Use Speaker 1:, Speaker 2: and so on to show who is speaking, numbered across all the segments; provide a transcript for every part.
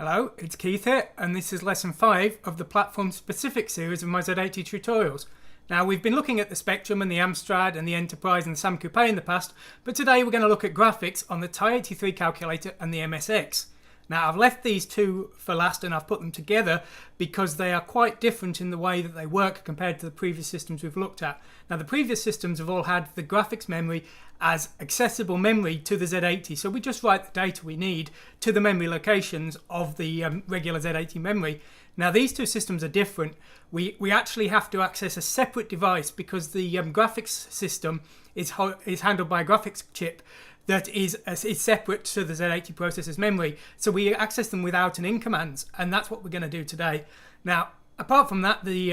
Speaker 1: Hello, it's Keith here, and this is lesson 5 of the platform-specific series of my Z80 tutorials. Now, we've been looking at the Spectrum and the Amstrad and the Enterprise and the Sam Coupe in the past, but today we're going to look at graphics on the TI-83 calculator and the MSX. Now, I've left these two for last and I've put them together because they are quite different in the way that they work compared to the previous systems we've looked at. Now, the previous systems have all had the graphics memory as accessible memory to the Z80, so we just write the data we need to the memory locations of the regular Z80 memory. Now, these two systems are different. We actually have to access a separate device because the graphics system is handled by a graphics chip that is separate to the Z80 processor's memory. So we access them without an in commands, and that's what we're going to do today. Now, apart from that, the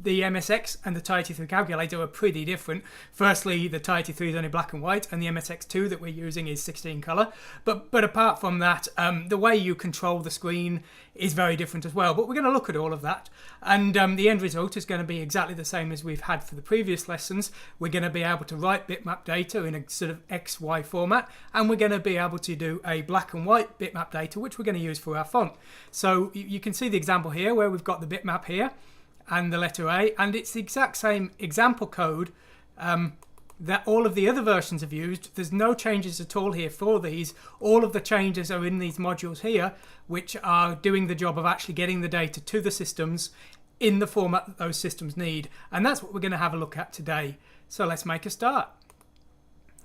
Speaker 1: MSX and the TI-83 calculator are pretty different. Firstly, the TI-83 is only black and white, and the MSX2 that we're using is 16 color. But apart from that, the way you control the screen is very different as well. But we're going to look at all of that, and the end result is going to be exactly the same as we've had for the previous lessons. We're going to be able to write bitmap data in a sort of XY format, and we're going to be able to do a black and white bitmap data, which we're going to use for our font. So you can see the example here where we've got the bitmap here and the letter A, and it's the exact same example code that all of the other versions have used. There's no changes at all here for these. All of the changes are in these modules here, which are doing the job of actually getting the data to the systems in the format that those systems need. And that's what we're going to have a look at today. So let's make a start.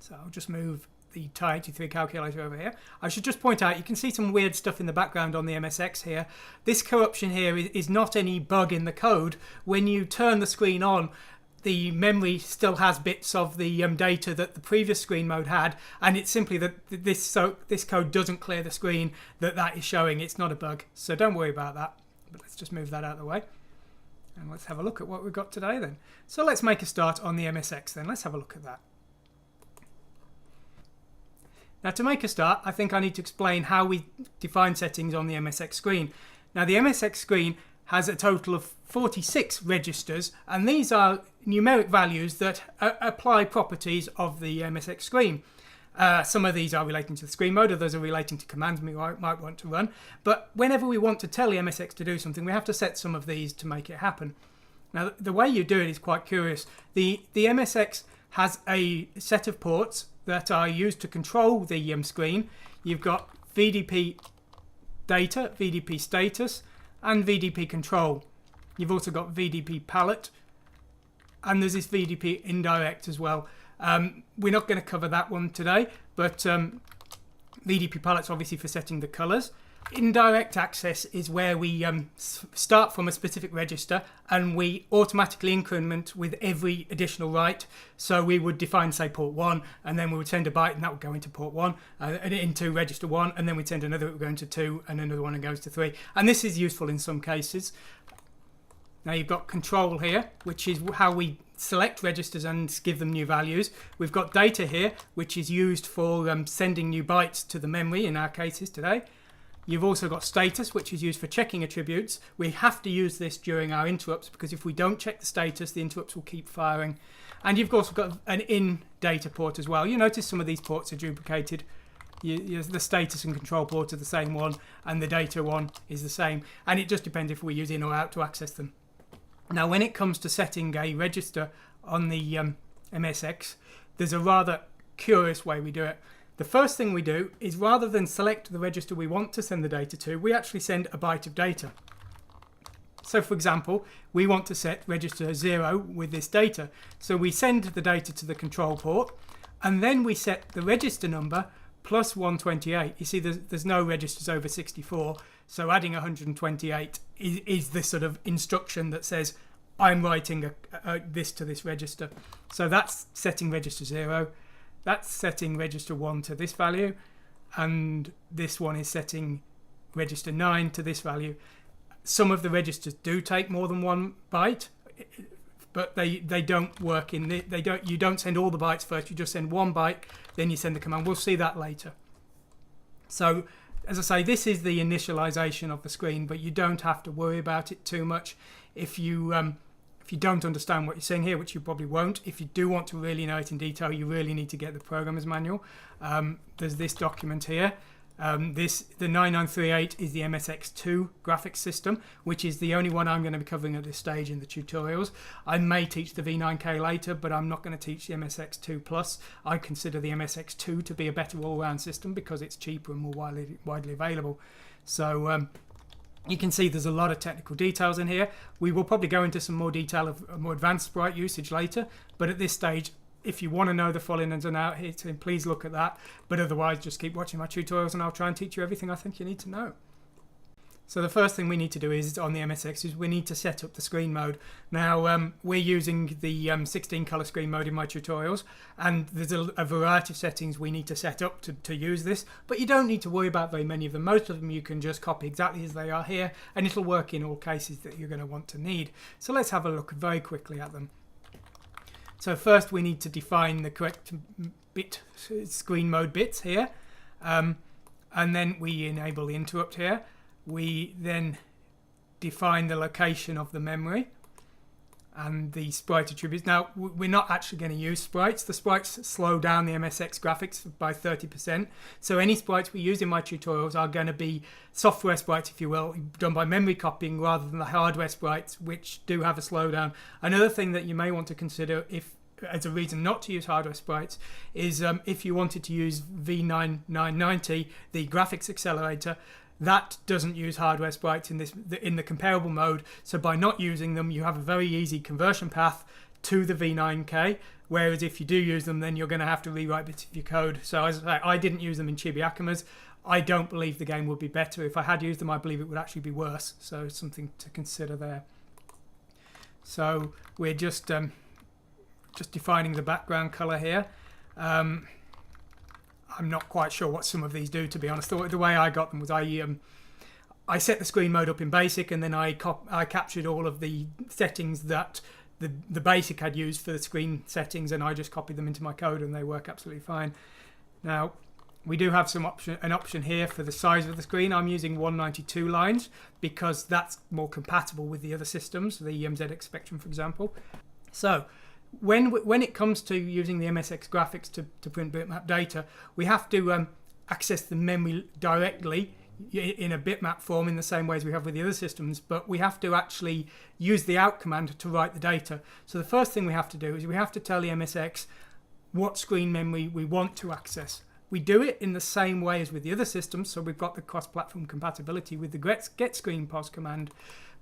Speaker 1: So I'll just move the TI-83 calculator over here. I should just point out, you can see some weird stuff in the background on the MSX here. This corruption here is not any bug in the code. When you turn the screen on, the memory still has bits of the data that the previous screen mode had, and it's simply that this code doesn't clear the screen that is showing. It's not a bug, so don't worry about that. But let's just move that out of the way, and let's have a look at what we've got today then. So let's make a start on the MSX then. Let's have a look at that. Now, to make a start, I think I need to explain how we define settings on the MSX screen. Now, the MSX screen has a total of 46 registers, and these are numeric values that apply properties of the MSX screen. Some of these are relating to the screen mode, others are relating to commands we might want to run. But whenever we want to tell the MSX to do something, we have to set some of these to make it happen. Now, the way you do it is quite curious. The MSX has a set of ports that are used to control the screen. You've got VDP data, VDP status, and VDP control. You've also got VDP palette, and there's this VDP indirect as well. We're not going to cover that one today, but VDP palette's obviously for setting the colors. Indirect access is where we start from a specific register and we automatically increment with every additional write. So we would define, say, port 1, and then we would send a byte, and that would go into port 1, into register 1, and then we'd send another, it would go into 2, and another one, and goes to 3. And this is useful in some cases. Now you've got control here, which is how we select registers and give them new values. We've got data here, which is used for sending new bytes to the memory in our cases today. You've also got status, which is used for checking attributes. We have to use this during our interrupts because if we don't check the status, the interrupts will keep firing. And you've also got an in data port as well. You notice some of these ports are duplicated. The status and control port are the same one, and the data one is the same. And it just depends if we use in or out to access them. Now, when it comes to setting a register on the MSX, there's a rather curious way we do it. The first thing we do is, rather than select the register we want to send the data to, we actually send a byte of data. So, for example, we want to set register 0 with this data. So we send the data to the control port, and then we set the register number plus 128. You see, there's no registers over 64, so adding 128 is the sort of instruction that says, I'm writing this to this register. So that's setting register 0. That's setting register 1 to this value, and this one is setting register 9 to this value. Some of the registers do take more than one byte, but they don't work in you don't send all the bytes first, you just send one byte, then you send the command. We'll see that later. So, as I say, this is the initialization of the screen, but you don't have to worry about it too much. If you don't understand what you're seeing here, which you probably won't, if you do want to really know it in detail, you really need to get the programmer's manual. There's this document here. The 9938 is the MSX2 graphics system, which is the only one I'm going to be covering at this stage in the tutorials. I may teach the V9K later, but I'm not going to teach the MSX2 Plus. I consider the MSX2 to be a better all-round system because it's cheaper and more widely available. So you can see there's a lot of technical details in here. We will probably go into some more detail of more advanced sprite usage later, but at this stage, if you want to know the full ins and outs here, then please look at that. But otherwise, just keep watching my tutorials and I'll try and teach you everything I think you need to know. So the first thing we need to do is on the MSX is we need to set up the screen mode. Now we're using the 16 color screen mode in my tutorials, and there's a variety of settings we need to set up to use this, but you don't need to worry about very many of them. Most of them you can just copy exactly as they are here, and it'll work in all cases that you're going to want to need. So let's have a look very quickly at them. So first we need to define the correct screen mode bits here, and then we enable the interrupt here. We then define the location of the memory and the sprite attributes. Now we're not actually going to use sprites. The sprites slow down the MSX graphics by 30%. So any sprites we use in my tutorials are going to be software sprites, if you will, done by memory copying rather than the hardware sprites, which do have a slowdown. Another thing that you may want to consider as a reason not to use hardware sprites is if you wanted to use V9938, the graphics accelerator, that doesn't use hardware sprites in the comparable mode. So by not using them, you have a very easy conversion path to the V9K. Whereas if you do use them, then you're going to have to rewrite bits of your code. So as I say, I didn't use them in Chibi-Akumas. I don't believe the game would be better. If I had used them, I believe it would actually be worse. So something to consider there. So we're just defining the background color here. I'm not quite sure what some of these do, to be honest. The way I got them was I set the screen mode up in BASIC, and then I captured all of the settings that the BASIC had used for the screen settings, and I just copied them into my code, and they work absolutely fine. Now we do have an option here for the size of the screen. I'm using 192 lines because that's more compatible with the other systems, the ZX Spectrum, for example. So when it comes to using the MSX graphics to print bitmap data, we have to access the memory directly in a bitmap form in the same way as we have with the other systems, but we have to actually use the out command to write the data. So the first thing we have to do is we have to tell the MSX what screen memory we want to access. We do it in the same way as with the other systems, so we've got the cross-platform compatibility with the get screen pos command,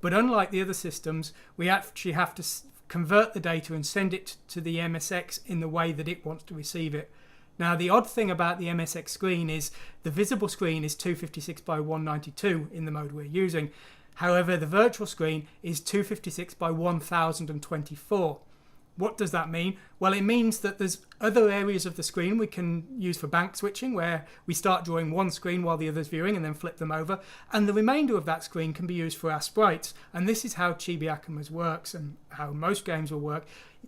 Speaker 1: but unlike the other systems, we actually have to convert the data and send it to the MSX in the way that it wants to receive it. Now the odd thing about the MSX screen is the visible screen is 256 by 192 in the mode we're using. However, the virtual screen is 256 by 1024. What does that mean? Well, it means that there's other areas of the screen we can use for bank switching, where we start drawing one screen while the other's viewing and then flip them over, and the remainder of that screen can be used for our sprites. And this is how Chibi-Akumas works and how most games will work.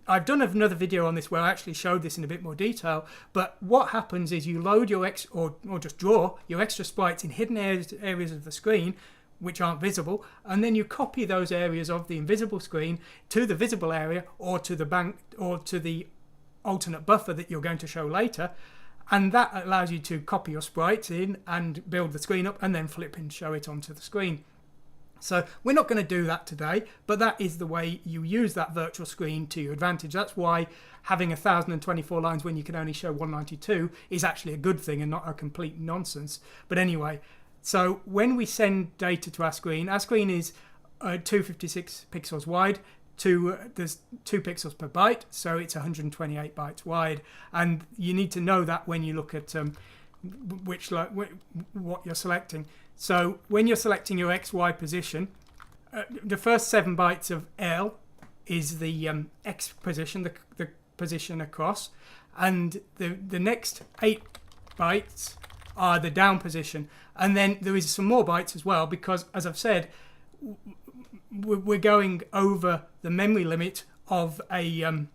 Speaker 1: I've done another video on this where I actually showed this in a bit more detail, but what happens is you load your or just draw your extra sprites in hidden areas of the screen which aren't visible, and then you copy those areas of the invisible screen to the visible area or to the bank or to the alternate buffer that you're going to show later, and that allows you to copy your sprites in and build the screen up and then flip and show it onto the screen. So we're not going to do that today, but that is the way you use that virtual screen to your advantage. That's why having 1024 lines when you can only show 192 is actually a good thing and not a complete nonsense. But anyway, so when we send data to our screen is 256 pixels wide. There's 2 pixels per byte, so it's 128 bytes wide. And you need to know that when you look at what you're selecting. So when you're selecting your XY position, the first 7 bytes of L is the X position, the position across, and the next 8 bytes are the down position. And then there is some more bytes as well, because as I've said, we're going over the memory limit of a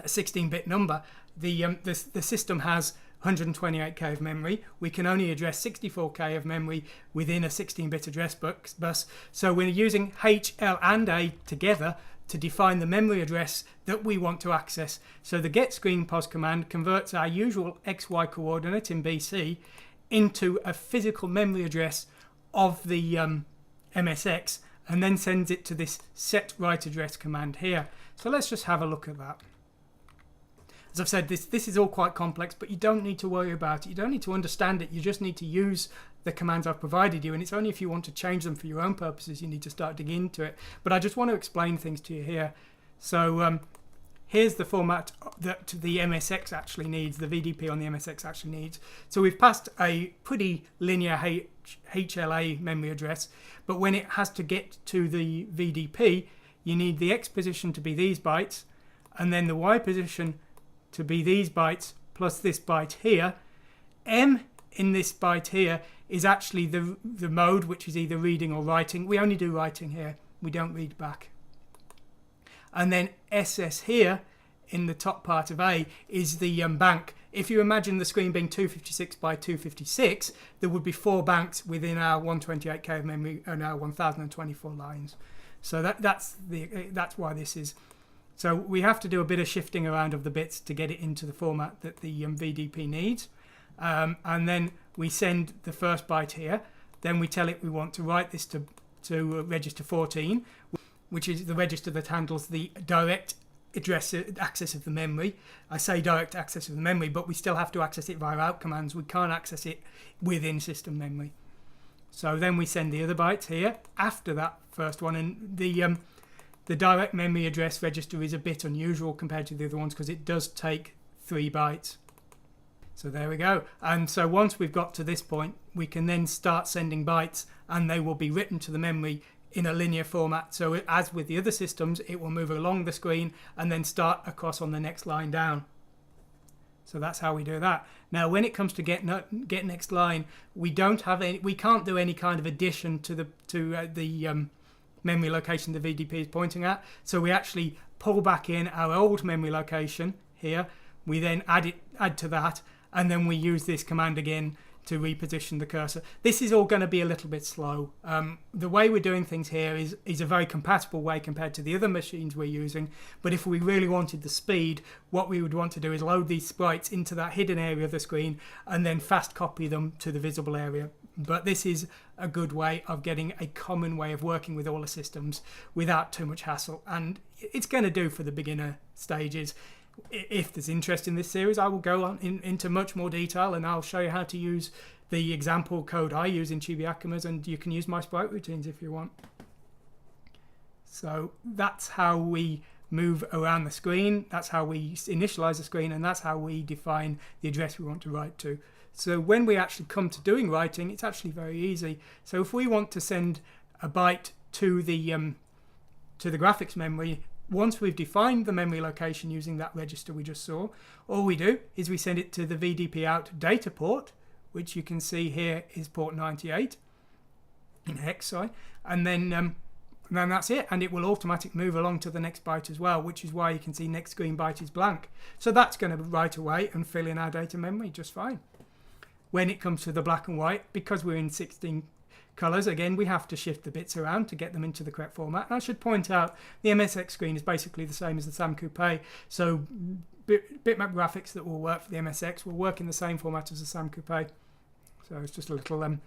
Speaker 1: 16-bit number. The system has 128k of memory. We can only address 64k of memory within a 16-bit address bus. So we're using H, L and A together to define the memory address that we want to access. So the get screen pos command converts our usual XY coordinate in BC into a physical memory address of the MSX, and then sends it to this set write address command here. So let's just have a look at that. As I've said, this is all quite complex, but you don't need to worry about it. You don't need to understand it. You just need to use the commands I've provided you, and it's only if you want to change them for your own purposes you need to start digging into it. But I just want to explain things to you here. So here's the format that the MSX actually needs, the VDP on the MSX actually needs. So we've passed a pretty linear HLA memory address, but when it has to get to the VDP, you need the X position to be these bytes, and then the Y position to be these bytes plus this byte here. M in this byte here is actually the mode, which is either reading or writing. We only do writing here, we don't read back. And then SS here in the top part of A is the bank. If you imagine the screen being 256 by 256, there would be 4 banks within our 128K of memory and our 1024 lines. So that's why this is. So we have to do a bit of shifting around of the bits to get it into the format that the VDP needs. And then we send the first byte here. Then we tell it we want to write this to register 14, which is the register that handles the direct address access of the memory. I say direct access of the memory, but we still have to access it via out commands. We can't access it within system memory. So then we send the other bytes here after that first one, and the direct memory address register is a bit unusual compared to the other ones because it does take 3 bytes. So there we go. And so once we've got to this point, we can then start sending bytes, and they will be written to the memory in a linear format. So as with the other systems, it will move along the screen and then start across on the next line down. So that's how we do that. Now, when it comes to get next line, we can't do any kind of addition to the memory location the VDP is pointing at. So we actually pull back in our old memory location here. We then add to that, and then we use this command again to reposition the cursor. This is all going to be a little bit slow. The way we're doing things here is a very compatible way compared to the other machines we're using, but if we really wanted the speed, what we would want to do is load these sprites into that hidden area of the screen and then fast copy them to the visible area. But this is a good way of getting a common way of working with all the systems without too much hassle, and it's going to do for the beginner stages. If there's interest in this series, I will go on into much more detail, and I'll show you how to use the example code I use in Chibi-Akumas, and you can use my sprite routines if you want. So that's how we move around the screen, that's how we initialize the screen, and that's how we define the address we want to write to. So when we actually come to doing writing, it's actually very easy. So if we want to send a byte to the graphics memory, once we've defined the memory location using that register we just saw, all we do is we send it to the VDP out data port, which you can see here is port 98 in hex, sorry, and then that's it, and it will automatically move along to the next byte as well, which is why you can see next screen byte is blank. So that's going to right away and fill in our data memory just fine. When it comes to the black and white, because we're in 16 colours, again, we have to shift the bits around to get them into the correct format. And I should point out, the MSX screen is basically the same as the SAM Coupe, so bitmap graphics that will work for the MSX will work in the same format as the SAM Coupe. So it's just a little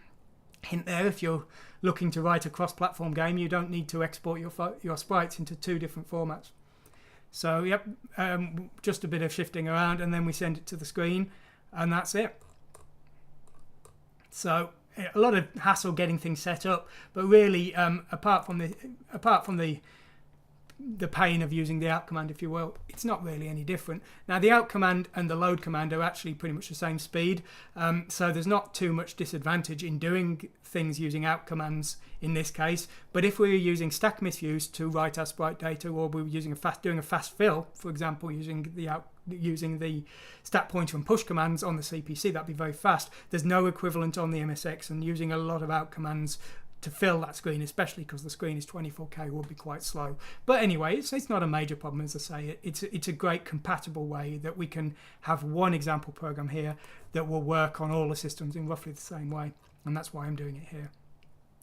Speaker 1: hint there. If you're looking to write a cross-platform game, you don't need to export your sprites into 2 different formats. So yep, just a bit of shifting around, and then we send it to the screen, and that's it. So a lot of hassle getting things set up, but really apart from the pain of using the out command, if you will, it's not really any different. Now the out command and the load command are actually pretty much the same speed, so there's not too much disadvantage in doing things using out commands in this case. But if we were using stack misuse to write our sprite data, or we were using doing a fast fill, for example, using the stack pointer and push commands on the CPC, that'd be very fast. There's no equivalent on the MSX, and using a lot of out commands to fill that screen, especially because the screen is 24K, will be quite slow. But anyway, it's not a major problem, as I say. It's a great compatible way that we can have one example program here that will work on all the systems in roughly the same way, and that's why I'm doing it here.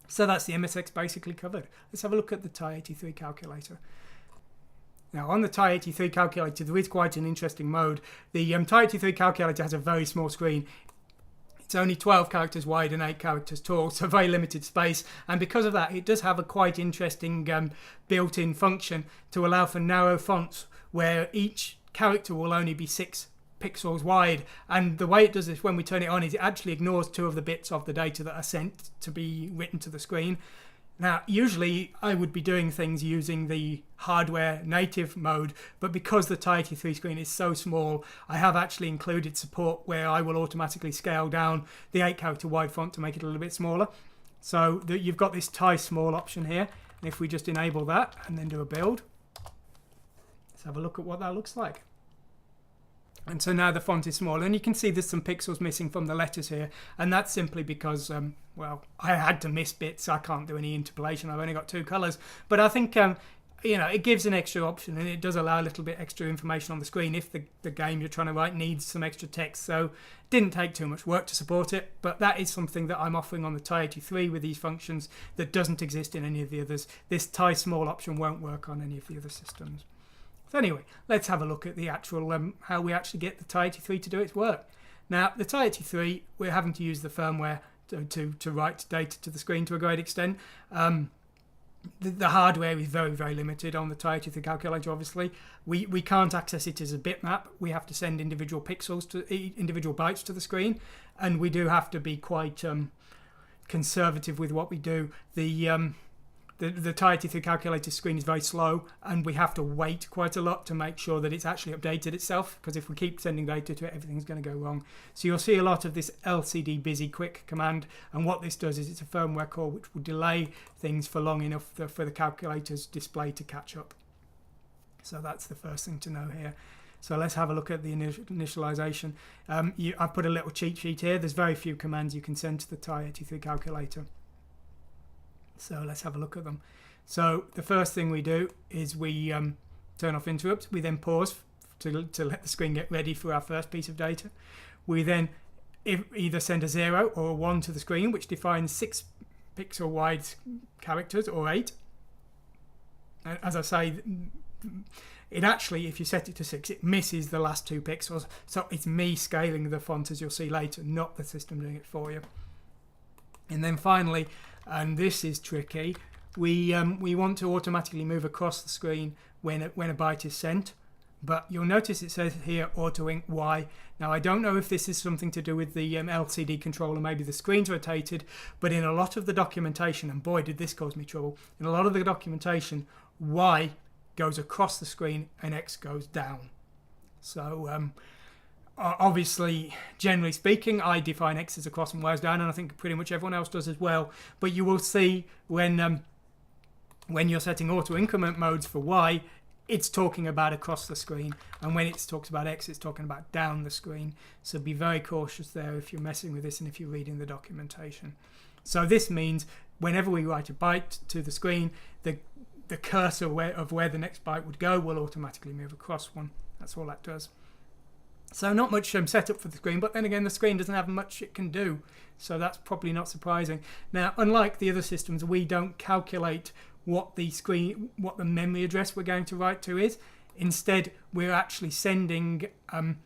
Speaker 1: So that's the MSX basically covered. Let's have a look at the TI-83 calculator. Now on the TI-83 calculator, there is quite an interesting mode. The TI-83 calculator has a very small screen. It's only 12 characters wide and 8 characters tall, so very limited space. And because of that, it does have a quite interesting built-in function to allow for narrow fonts where each character will only be 6 pixels wide. And the way it does this when we turn it on is it actually ignores 2 of the bits of the data that are sent to be written to the screen. Now, usually I would be doing things using the hardware native mode, but because the TI-83 screen is so small, I have actually included support where I will automatically scale down the 8 character wide font to make it a little bit smaller. So you've got this TI small option here, and if we just enable that and then do a build, let's have a look at what that looks like. And so now the font is smaller, and you can see there's some pixels missing from the letters here, and that's simply because, well, I had to miss bits. I can't do any interpolation. I've only got 2 colours, but I think you know, it gives an extra option, and it does allow a little bit extra information on the screen if the game you're trying to write needs some extra text. So it didn't take too much work to support it, but that is something that I'm offering on the TI-83 with these functions that doesn't exist in any of the others. This TI small option won't work on any of the other systems. So anyway, let's have a look at the actual how we actually get the TI-83 to do its work. Now, the TI-83, we're having to use the firmware to write data to the screen to a great extent. The hardware is very, very limited on the TI-83 calculator, obviously. We can't access it as a bitmap. We have to send individual pixels to individual bytes to the screen, and we do have to be quite conservative with what we do. The TI-83 calculator screen is very slow, and we have to wait quite a lot to make sure that it's actually updated itself, because if we keep sending data to it, everything's going to go wrong. So you'll see a lot of this LCD busy quick command, and what this does is it's a firmware call which will delay things for long enough for the calculator's display to catch up. So that's the first thing to know here. So let's have a look at the initialization. I've put a little cheat sheet here. There's very few commands you can send to the TI-83 calculator. So let's have a look at them. So the first thing we do is we turn off interrupts. We then pause to let the screen get ready for our first piece of data. We then either send a 0 or a 1 to the screen, which defines 6 pixel wide characters, or 8. As I say, it actually, if you set it to 6, it misses the last 2 pixels. So it's me scaling the font, as you'll see later, not the system doing it for you. And then finally, and this is tricky, we want to automatically move across the screen when a byte is sent, but you'll notice it says here auto ink Y. Now I don't know if this is something to do with the LCD controller, maybe the screen's rotated, but in a lot of the documentation, and boy did this cause me trouble, in a lot of the documentation Y goes across the screen and X goes down. So obviously, generally speaking, I define X as across and Y as down, and I think pretty much everyone else does as well. But you will see when you're setting auto increment modes for Y, it's talking about across the screen, and when it talks about X, it's talking about down the screen. So be very cautious there if you're messing with this and if you're reading the documentation. So this means whenever we write a byte to the screen, the cursor of where the next byte would go will automatically move across one. That's all that does. So not much setup for the screen, but then again the screen doesn't have much it can do, so that's probably not surprising. Now, unlike the other systems, we don't calculate what the memory address we're going to write to is. Instead, we're actually sending an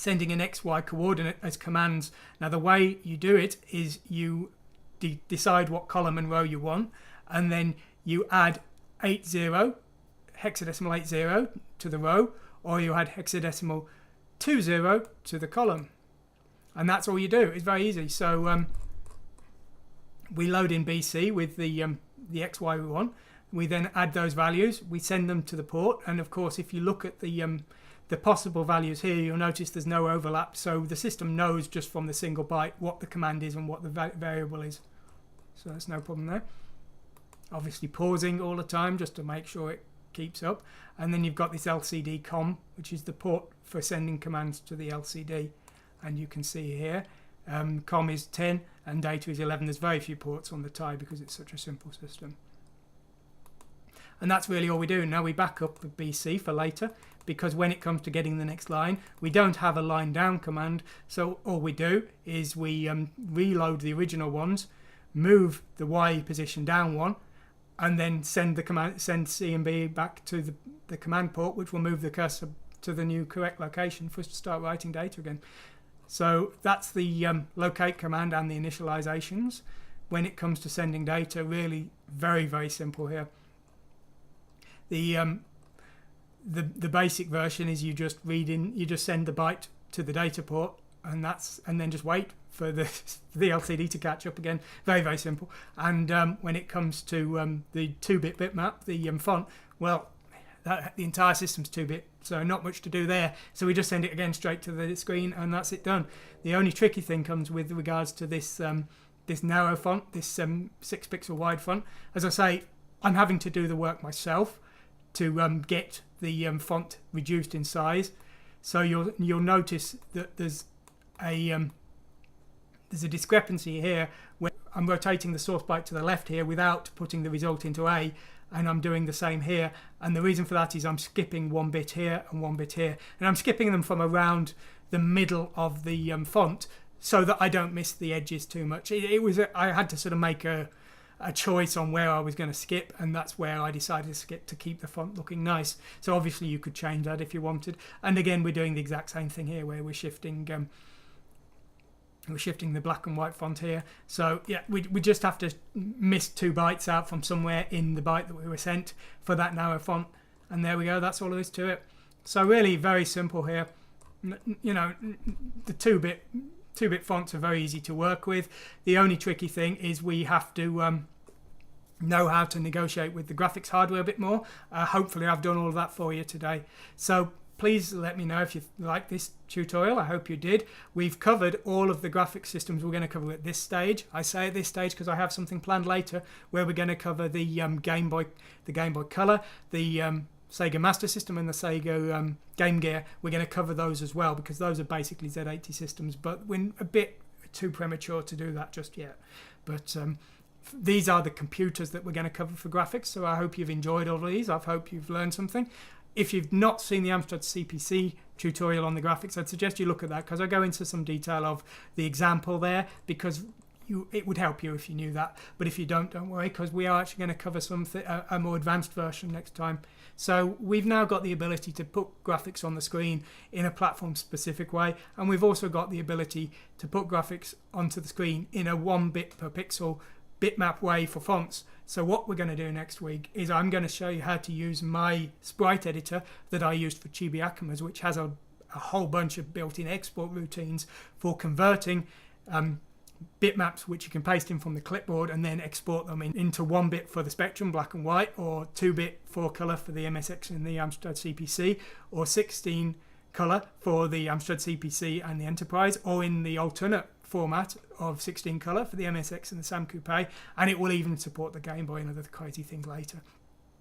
Speaker 1: XY coordinate as commands. Now the way you do it is you decide what column and row you want, and then you add 80, hexadecimal 80 to the row, or you add hexadecimal 20 to the column, and that's all you do. It's very easy. So we load in BC with the XY we want. We then add those values. We send them to the port, and of course, if you look at the possible values here, you'll notice there's no overlap. So the system knows just from the single byte what the command is and what the variable is. So there's no problem there. Obviously, pausing all the time just to make sure it keeps up, and then you've got this LCD COM, which is the port for sending commands to the LCD, and you can see here COM is 10 and data is 11. There's very few ports on the TI because it's such a simple system, and that's really all we do. Now we back up the BC for later, because when it comes to getting the next line, we don't have a line down command, so all we do is we reload the original ones, move the Y position down one, and then send C and B back to the command port, which will move the cursor to the new correct location for us to start writing data again. So that's the locate command and the initializations. When it comes to sending data, really very, very simple here. The basic version is you just send the byte to the data port, and then just wait for the LCD to catch up again. Very, very simple. And when it comes to the 2-bit bitmap, the font, well, the entire system's 2-bit, so not much to do there. So we just send it again straight to the screen, and that's it done. The only tricky thing comes with regards to this this narrow font, this 6-pixel wide font. As I say, I'm having to do the work myself to get the font reduced in size. So you'll notice that there's a discrepancy here where I'm rotating the source byte to the left here without putting the result into A, and I'm doing the same here. And the reason for that is I'm skipping 1 bit here and 1 bit here, and I'm skipping them from around the middle of the font so that I don't miss the edges too much. I had to sort of make a choice on where I was going to skip, and that's where I decided to skip to keep the font looking nice. So obviously you could change that if you wanted. And again, we're doing the exact same thing here where we're shifting the black and white font here. So yeah, we just have to miss 2 bytes out from somewhere in the byte that we were sent for that narrow font, and there we go. That's all there is to it. So really very simple here. You know, the 2-bit fonts are very easy to work with. The only tricky thing is we have to know how to negotiate with the graphics hardware a bit more. Hopefully I've done all of that for you today. So please let me know if you like this tutorial. I hope you did. We've covered all of the graphics systems we're going to cover at this stage. I say at this stage because I have something planned later where we're going to cover the Game Boy Color, the Sega Master System, and the Sega Game Gear. We're going to cover those as well because those are basically Z80 systems, but we're a bit too premature to do that just yet. But these are the computers that we're going to cover for graphics, so I hope you've enjoyed all of these. I hope you've learned something. If you've not seen the Amstrad CPC tutorial on the graphics, I'd suggest you look at that because I go into some detail of the example there, because it would help you if you knew that. But if you don't worry, because we are actually going to cover a more advanced version next time. So we've now got the ability to put graphics on the screen in a platform specific way, and we've also got the ability to put graphics onto the screen in a 1 bit per pixel bitmap way for fonts. So what we're going to do next week is I'm going to show you how to use my sprite editor that I used for Chibi Akumas, which has a whole bunch of built-in export routines for converting bitmaps which you can paste in from the clipboard and then export them into 1 bit for the Spectrum black and white, or 2-bit 4-color for the MSX and the Amstrad CPC, or 16 color for the Amstrad CPC and the Enterprise, or in the alternate format of 16 color for the MSX and the Sam Coupe, and it will even support the Game Boy and other crazy things later.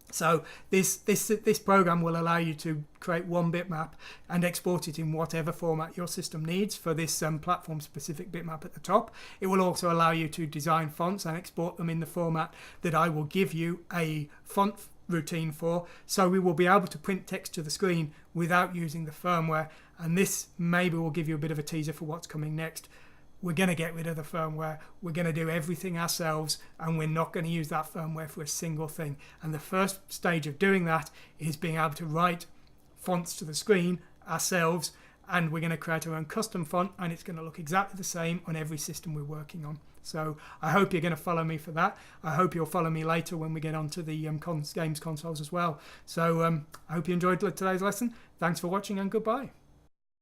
Speaker 1: So this program will allow you to create 1 bitmap and export it in whatever format your system needs for this platform-specific bitmap at the top. It will also allow you to design fonts and export them in the format that I will give you a font routine for. So we will be able to print text to the screen without using the firmware, and this maybe will give you a bit of a teaser for what's coming next. We're going to get rid of the firmware. We're going to do everything ourselves, and we're not going to use that firmware for a single thing. And the first stage of doing that is being able to write fonts to the screen ourselves, and we're going to create our own custom font, and it's going to look exactly the same on every system we're working on. So I hope you're going to follow me for that. I hope you'll follow me later when we get onto the games consoles as well. So I hope you enjoyed today's lesson. Thanks for watching, and goodbye.